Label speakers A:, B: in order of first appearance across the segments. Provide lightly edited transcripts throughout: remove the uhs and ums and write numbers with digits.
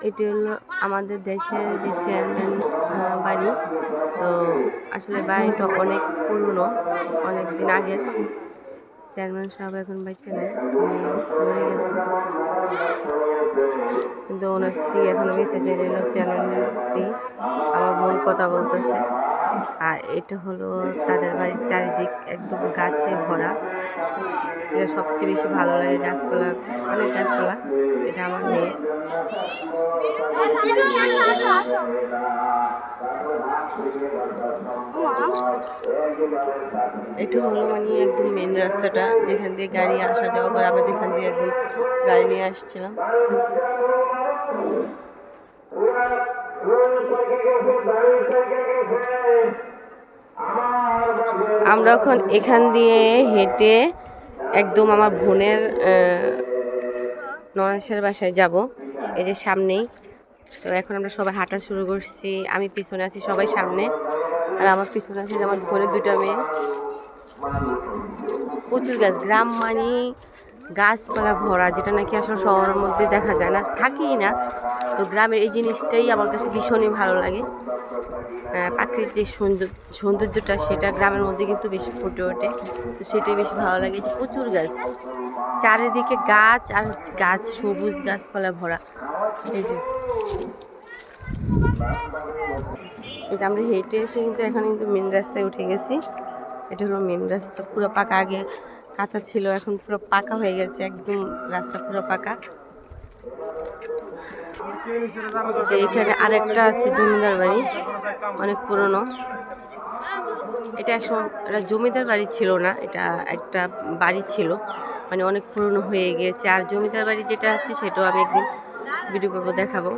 A: এটি হলো আমাদের দেশের যে চেয়ারম্যান বাড়ি। তো আসলে বাড়িটা অনেক পুরনো, অনেক দিন আগের। চেয়ারম্যান সাহেব এখন বাইচে নেই, মরে গেছে, কিন্তু ওনার স্ত্রী এখনো বেঁচে যে হলো চেয়ারম্যানের স্ত্রী। আমার বোন কথা বলতেছে। আর এটা হলো তাদের বাড়ির চারিদিক একদম গাছে ভরা, যেটা সবচেয়ে বেশি ভালো লাগে। গাছপালা, অনেক গাছপালা। এটা আমার মেয়ে। এটা হলো মানে একদম মেন রাস্তাটা, যেখান দিয়ে গাড়ি আসা যাওয়া করে। আমরা যেখান দিয়ে একদম গাড়ি নিয়ে আসছিলাম। আমরা এখন এখান দিয়ে হেঁটে একদম আমার বোনের ননাসের বাসায় যাব। এই যে সামনেই। তো এখন আমরা সবাই হাঁটা শুরু করছি। আমি পিছনে আছি, সবাই সামনে, আর আমার পিছনে আছে আমার বোনের দুটো মেয়ে। প্রচুর গাছ, গ্রাম মানে গাছপালা ভরা, যেটা নাকি আসলে শহরের মধ্যে দেখা যায় না, থাকেই না। তো গ্রামের এই জিনিসটাই আমার কাছে ভীষণই ভালো লাগে। প্রাকৃতিক সৌন্দর্যটা সেটা গ্রামের মধ্যে কিন্তু বেশি ফুটে ওঠে। তো সেটাই বেশি ভালো লাগে। যে প্রচুর গাছ, চারিদিকে গাছ আর গাছ, সবুজ গাছপালা ভরা। এই যে এটা আমরা হেঁটে এসে কিন্তু এখন কিন্তু মেন রাস্তায় উঠে গেছি। এটা হলো মেন রাস্তা, পুরো পাকা। আগে কাঁচা ছিল, এখন পুরো পাকা হয়ে গেছে, একদম রাস্তা পুরো পাকা। যে এখানে আরেকটা আছে জমিদার বাড়ি, অনেক পুরনো। এটা একসময় এটা জমিদার বাড়ি ছিল না, এটা একটা বাড়ি ছিল, মানে অনেক পুরনো হয়ে গিয়েছে। আর জমিদার বাড়ি যেটা আছে সেটাও আমি একদিন ভিডিও করবো, দেখাবো।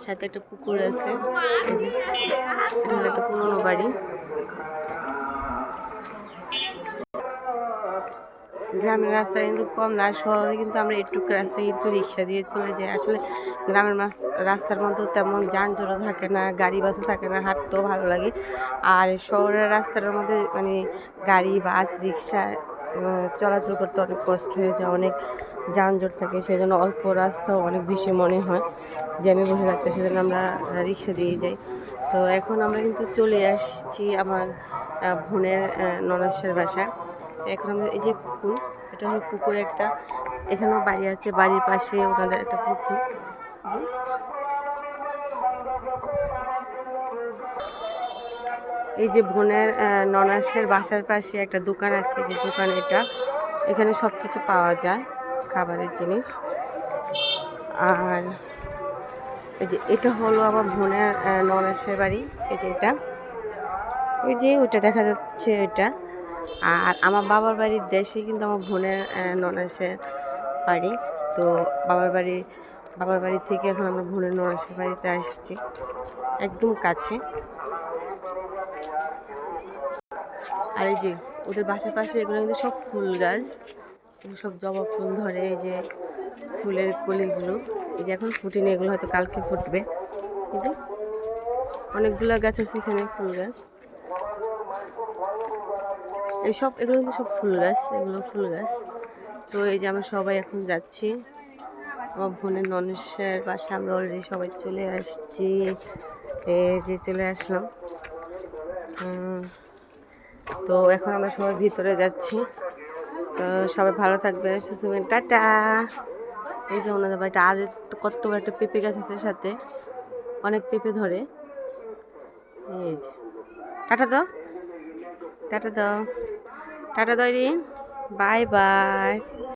A: সাথে একটা পুকুর আছে। এটা হলো একটা পুরনো বাড়ি। গ্রামের রাস্তা কিন্তু কম না, শহরে কিন্তু আমরা একটু রাস্তায় কিন্তু রিক্সা দিয়ে চলে যাই। আসলে গ্রামের রাস্তার মধ্যে তেমন যানজটও থাকে না, গাড়ি বাসও থাকে না, হাঁটতেও ভালো লাগে। আর শহরের রাস্তার মধ্যে মানে গাড়ি, বাস, রিক্সা চলাচল করতে অনেক কষ্ট হয়ে যায়, অনেক যানজট থাকে। সেই জন্য অল্প রাস্তাও অনেক বেশি মনে হয় যে আমি বসে থাকতে, সেজন্য আমরা রিক্সা দিয়ে যাই। তো এখন আমরা কিন্তু চলে আসছি আমার বোনের ননাসের বাসা। এখন আমরা এই যে পুকুর, এটা হলো পুকুর একটা, এখানেও বাড়ি আছে, বাড়ির পাশে ওনাদের একটা পুকুর। এই যে বোনের ননাসের বাসার পাশে একটা দোকান আছে, যে দোকান এটা, এখানে সব কিছু পাওয়া যায়, খাবারের জিনিস। আর এই যে এটা হলো আমার বোনের ননাসের বাড়ি। এই যে এটা, ওই যে ওইটা দেখা যাচ্ছে ওইটা। আর আমার বাবার বাড়ির দেশে কিন্তু আমার বোনের ননাসের বাড়ি। তো বাবার বাড়ি থেকে এখন আমরা বোনের ননাসের বাড়িতে আসছি, একদম কাছে। আর এই যে ওদের বাসার পাশে এগুলো কিন্তু সব ফুল গাছ, সব জবা ফুল ধরে। এই যে ফুলের কলিগুলো, এই যে এখন ফুটেনি, এগুলো হয়তো কালকে ফুটবে। এই যে অনেকগুলো গাছ আছে এখানে, ফুল গাছ। এইসব এগুলো কিন্তু সব ফুল গাছ, এগুলো ফুল গাছ। তো এই যে আমরা সবাই এখন যাচ্ছি আমার বোনের ননসের বাসা। আমরা অলরেডি সবাই চলে আসছি, এই যে চলে আসলাম। তো এখন আমরা সবাই ভিতরে যাচ্ছি। তো সবাই ভালো থাকবে, সুস্থ থাকবেন, টাটা। এই যে ওনাদের বাড়িটা, আর কত বড় একটা পেঁপে গাছ আছে, সাথে অনেক পেঁপে ধরে। এই যে টাটা দাও, টাটা দাও, টাটা দাও রিন, বাই বাই।